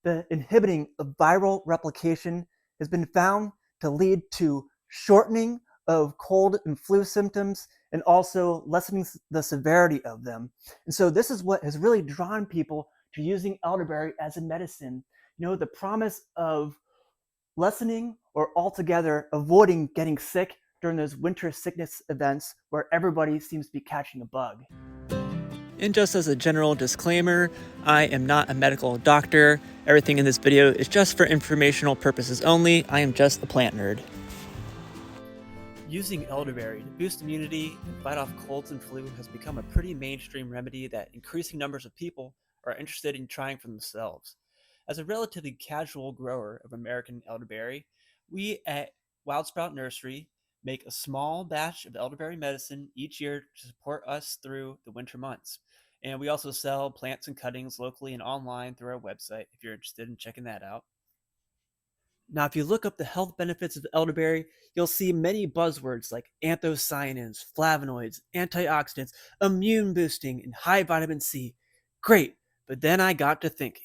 The inhibiting of viral replication has been found to lead to shortening of cold and flu symptoms and also lessening the severity of them. And so this is what has really drawn people to using elderberry as a medicine. The promise of lessening or altogether avoiding getting sick during those winter sickness events where everybody seems to be catching a bug. And just as a general disclaimer, I am not a medical doctor. Everything in this video is just for informational purposes only. I am just a plant nerd. Using elderberry to boost immunity and fight off colds and flu has become a pretty mainstream remedy that increasing numbers of people are interested in trying for themselves. As a relatively casual grower of American elderberry, we at Wild Sprout Nursery make a small batch of elderberry medicine each year to support us through the winter months. And we also sell plants and cuttings locally and online through our website if you're interested in checking that out. Now, if you look up the health benefits of elderberry, you'll see many buzzwords like anthocyanins, flavonoids, antioxidants, immune boosting, and high vitamin C. Great, but then I got to thinking,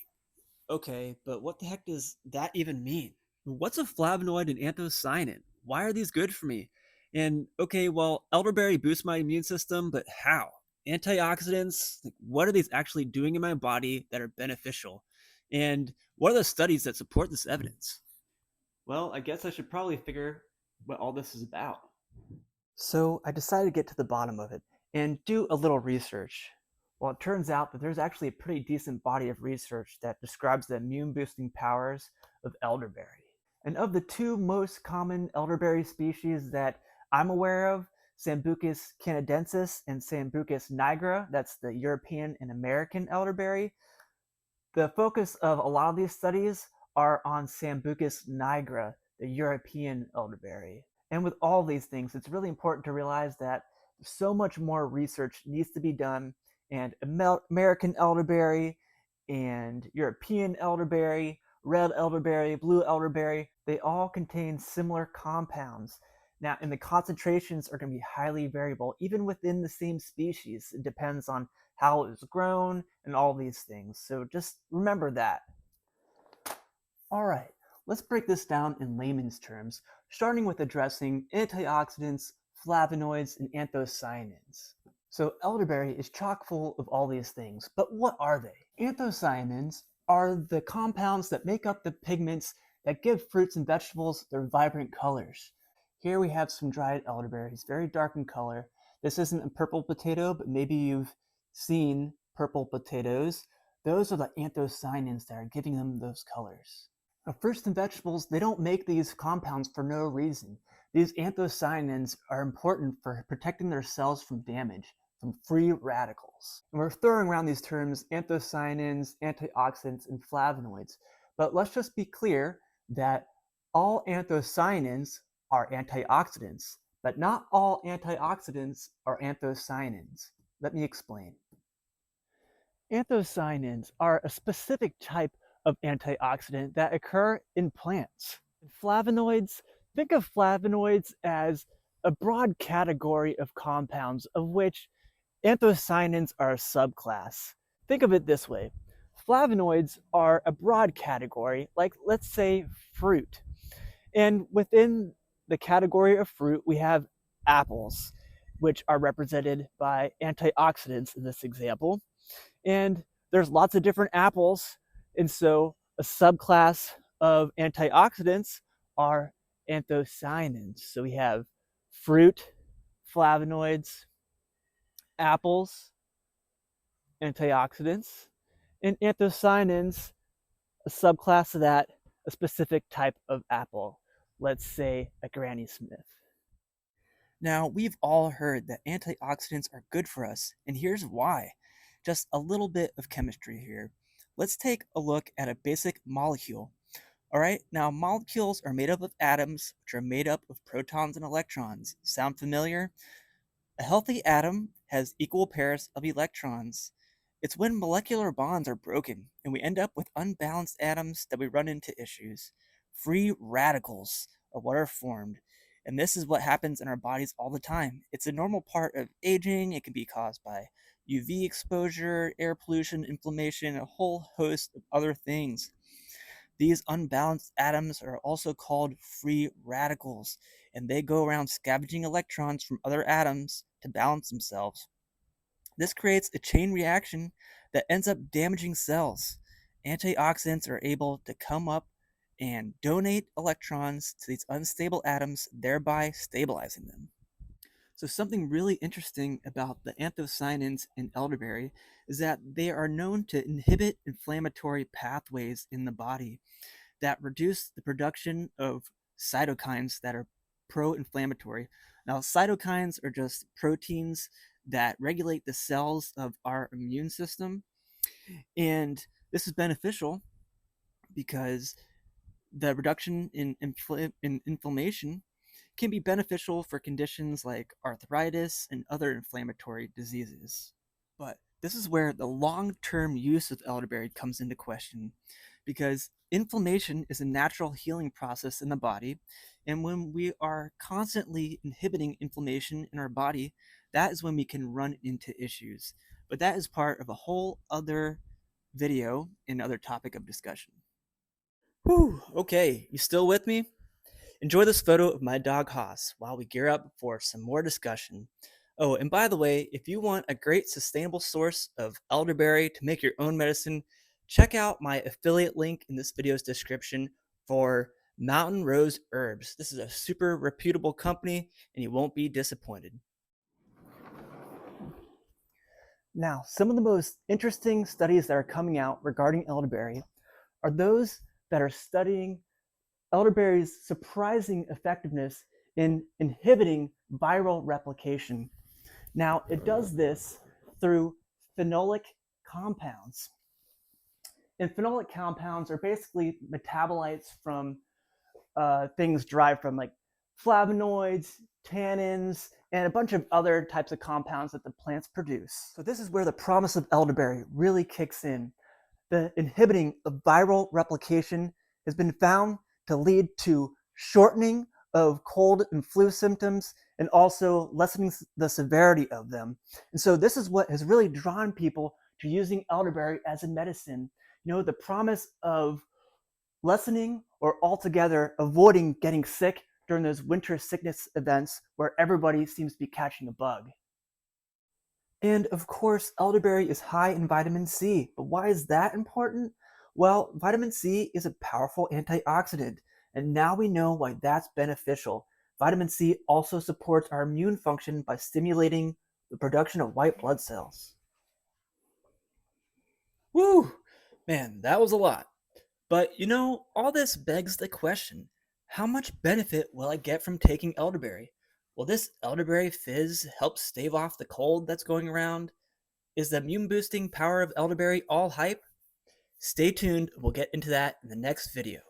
okay, but what the heck does that even mean? What's a flavonoid and anthocyanin? Why are these good for me? And okay, well, elderberry boosts my immune system, but how? Antioxidants, like, what are these actually doing in my body that are beneficial? And what are the studies that support this evidence? Well, I guess I should probably figure what all this is about. So I decided to get to the bottom of it and do a little research. Well, it turns out that there's actually a pretty decent body of research that describes the immune boosting powers of elderberry. And of the two most common elderberry species that I'm aware of, Sambucus canadensis and Sambucus nigra, that's the European and American elderberry, the focus of a lot of these studies are on Sambucus nigra, the European elderberry. And with all these things, it's really important to realize that so much more research needs to be done, and American elderberry and European elderberry, red elderberry, blue elderberry, they all contain similar compounds. Now, and the concentrations are going to be highly variable, even within the same species. It depends on how it was grown and all these things. So just remember that. All right, let's break this down in layman's terms, starting with addressing antioxidants, flavonoids, and anthocyanins. So elderberry is chock full of all these things, but what are they? Anthocyanins are the compounds that make up the pigments that give fruits and vegetables their vibrant colors. Here we have some dried elderberries, very dark in color. This isn't a purple potato, but maybe you've seen purple potatoes. Those are the anthocyanins that are giving them those colors. Now, fruits and vegetables, they don't make these compounds for no reason. These anthocyanins are important for protecting their cells from damage, from free radicals. And we're throwing around these terms anthocyanins, antioxidants, and flavonoids. But let's just be clear that all anthocyanins are antioxidants, but not all antioxidants are anthocyanins. Let me explain. Anthocyanins are a specific type of antioxidant that occur in plants. Flavonoids, think of flavonoids as a broad category of compounds of which anthocyanins are a subclass. Think of it this way. Flavonoids are a broad category, like let's say fruit. And within the category of fruit, we have apples, which are represented by antioxidants in this example. And there's lots of different apples. And so a subclass of antioxidants are anthocyanins. So we have fruit, flavonoids, apples, antioxidants, and anthocyanins, a subclass of that, a specific type of apple. Let's say a Granny Smith. Now, we've all heard that antioxidants are good for us, and here's why. Just a little bit of chemistry here. Let's take a look at a basic molecule. All right, now molecules are made up of atoms, which are made up of protons and electrons. Sound familiar? A healthy atom has equal pairs of electrons. It's when molecular bonds are broken and we end up with unbalanced atoms that we run into issues. Free radicals are what are formed. And this is what happens in our bodies all the time. It's a normal part of aging. It can be caused by UV exposure, air pollution, inflammation, a whole host of other things. These unbalanced atoms are also called free radicals, and they go around scavenging electrons from other atoms to balance themselves. This creates a chain reaction that ends up damaging cells. Antioxidants are able to come up and donate electrons to these unstable atoms, thereby stabilizing them. So, something really interesting about the anthocyanins in elderberry is that they are known to inhibit inflammatory pathways in the body that reduce the production of cytokines that are pro inflammatory. Now, cytokines are just proteins that regulate the cells of our immune system, and this is beneficial because the reduction in inflammation can be beneficial for conditions like arthritis and other inflammatory diseases. But this is where the long term use of elderberry comes into question because inflammation is a natural healing process in the body. And when we are constantly inhibiting inflammation in our body, that is when we can run into issues. But that is part of a whole other video and other topic of discussion. Whew, okay, you still with me? Enjoy this photo of my dog Haas while we gear up for some more discussion. Oh, and by the way, if you want a great sustainable source of elderberry to make your own medicine, check out my affiliate link in this video's description for Mountain Rose Herbs. This is a super reputable company and you won't be disappointed. Now, some of the most interesting studies that are coming out regarding elderberry are those that are studying elderberry's surprising effectiveness in inhibiting viral replication. Now, it does this through phenolic compounds. And phenolic compounds are basically metabolites from things derived from like flavonoids, tannins, and a bunch of other types of compounds that the plants produce. So this is where the promise of elderberry really kicks in. The inhibiting of viral replication has been found to lead to shortening of cold and flu symptoms and also lessening the severity of them. And so this is what has really drawn people to using elderberry as a medicine. You know, the promise of lessening or altogether avoiding getting sick during those winter sickness events where everybody seems to be catching a bug. And of course, elderberry is high in vitamin C. But why is that important? Well, vitamin C is a powerful antioxidant, and now we know why that's beneficial. Vitamin C also supports our immune function by stimulating the production of white blood cells. Woo! Man, that was a lot. But all this begs the question, how much benefit will I get from taking elderberry? Will this elderberry fizz help stave off the cold that's going around? Is the immune boosting power of elderberry all hype? Stay tuned, we'll get into that in the next video.